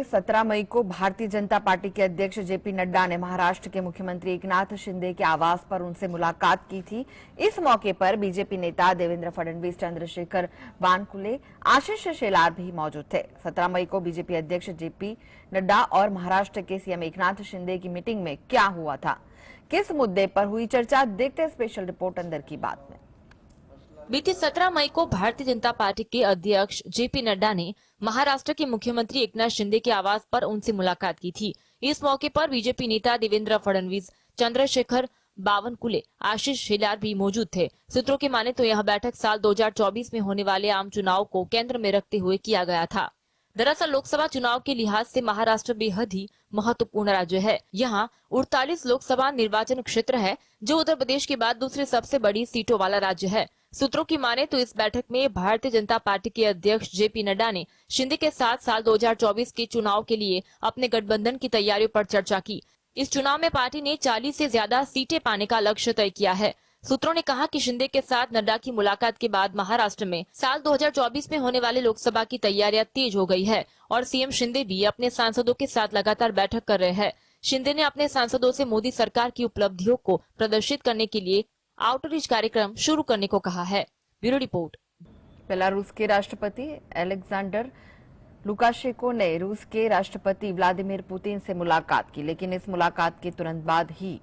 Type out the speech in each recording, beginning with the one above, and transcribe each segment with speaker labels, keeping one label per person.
Speaker 1: 17 मई को भारतीय जनता पार्टी के अध्यक्ष जेपी नड्डा ने महाराष्ट्र के मुख्यमंत्री एकनाथ शिंदे के आवास पर उनसे मुलाकात की थी। इस मौके पर बीजेपी नेता देवेंद्र फडणवीस, चंद्रशेखर बावनकुले, आशीष शेलार भी मौजूद थे। 17 मई को बीजेपी अध्यक्ष जेपी नड्डा और महाराष्ट्र के सीएम एकनाथ शिंदे की मीटिंग में क्या हुआ था, किस मुद्दे पर हुई चर्चा, देखते स्पेशल रिपोर्ट अंदर की बात में।
Speaker 2: बीती 17 मई को भारतीय जनता पार्टी के अध्यक्ष जेपी नड्डा ने महाराष्ट्र के मुख्यमंत्री एकनाथ शिंदे के आवास पर उनसे मुलाकात की थी। इस मौके पर बीजेपी नेता देवेंद्र फडणवीस, चंद्रशेखर बावनकुले, आशीष शेलार भी मौजूद थे। सूत्रों की माने तो यह बैठक साल 2024 में होने वाले आम चुनाव को केंद्र में रखते हुए किया गया था। दरअसल लोकसभा चुनाव के लिहाज से महाराष्ट्र बेहद ही महत्वपूर्ण राज्य है। यहाँ 48 लोकसभा निर्वाचन क्षेत्र है, जो उत्तर प्रदेश के बाद दूसरी सबसे बड़ी सीटों वाला राज्य है। सूत्रों की माने तो इस बैठक में भारतीय जनता पार्टी के अध्यक्ष जेपी नड्डा ने शिंदे के साथ साल 2024 के चुनाव के लिए अपने गठबंधन की तैयारियों पर चर्चा की। इस चुनाव में पार्टी ने 40 से ज्यादा सीटें पाने का लक्ष्य तय किया है। सूत्रों ने कहा कि शिंदे के साथ नड्डा की मुलाकात के बाद महाराष्ट्र में साल 2024 में होने वाले लोकसभा की तैयारियां तेज हो गई है और सीएम शिंदे भी अपने सांसदों के साथ लगातार बैठक कर रहे हैं। शिंदे ने अपने सांसदों से मोदी सरकार की उपलब्धियों को प्रदर्शित करने के लिए आउटरीच कार्यक्रम शुरू करने को कहा है। Bureau report.
Speaker 1: बेलारूस के राष्ट्रपति अलेक्जेंडर लुकाशेंको ने रूस के राष्ट्रपति व्लादिमीर पुतिन से मुलाकात की, लेकिन इस मुलाकात के तुरंत बाद ही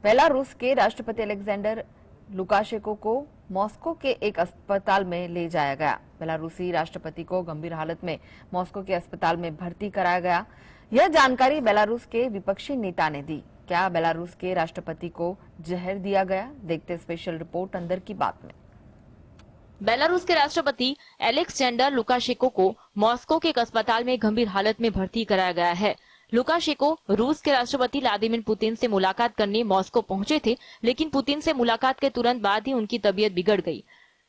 Speaker 1: बेलारूस के राष्ट्रपति अलेक्जेंडर लुकाशेंको को मॉस्को के एक अस्पताल में ले जाया गया। बेलारूसी राष्ट्रपति को गंभीर हालत में मॉस्को के अस्पताल में भर्ती कराया गया। यह जानकारी बेलारूस के विपक्षी नेता ने दी। क्या बेलारूस के राष्ट्रपति को जहर दिया गया, देखते स्पेशल रिपोर्ट अंदर की बात में।
Speaker 2: बेलारूस के राष्ट्रपति अलेक्जेंडर लुकाशेंको को मॉस्को के एक अस्पताल में गंभीर हालत में भर्ती कराया गया है। लुकाशेंको रूस के राष्ट्रपति व्लादिमीर पुतिन से मुलाकात करने मॉस्को पहुंचे थे, लेकिन पुतिन से मुलाकात के तुरंत बाद ही उनकी तबीयत बिगड़ गई,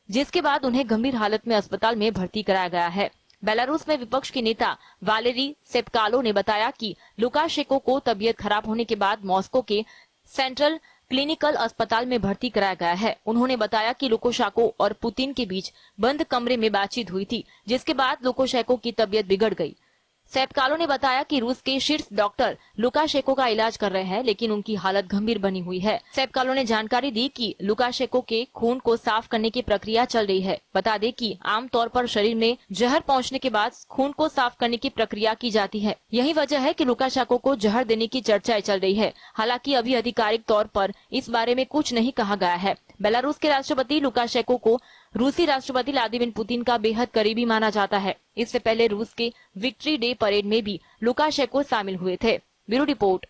Speaker 2: जिसके बाद उन्हें गंभीर हालत में अस्पताल में भर्ती कराया गया है। बेलारूस में विपक्ष के नेता वालेरी सेप्कालो ने बताया कि लुकाशेंको को तबीयत खराब होने के बाद मॉस्को के सेंट्रल क्लिनिकल अस्पताल में भर्ती कराया गया है। उन्होंने बताया कि लुकाशेंको और पुतिन के बीच बंद कमरे में बातचीत हुई थी, जिसके बाद लुकाशेंको की तबीयत बिगड़ गई। सेप्कालो ने बताया कि रूस के शीर्ष डॉक्टर लुकाशेंको का इलाज कर रहे हैं, लेकिन उनकी हालत गंभीर बनी हुई है। सेप्कालो ने जानकारी दी कि लुकाशेंको के खून को साफ करने की प्रक्रिया चल रही है। बता दें कि आमतौर पर शरीर में जहर पहुंचने के बाद खून को साफ करने की प्रक्रिया की जाती है। यही वजह है कि लुकाशेंको को जहर देने की चर्चाएं चल रही है। हालांकि अभी आधिकारिक तौर पर इस बारे में कुछ नहीं कहा गया है। बेलारूस के राष्ट्रपति लुकाशेंको को रूसी राष्ट्रपति व्लादिमीर पुतिन का बेहद करीबी माना जाता है। इससे पहले रूस के विक्ट्री डे परेड में भी लुकाशेंको शामिल हुए थे। Bureau report.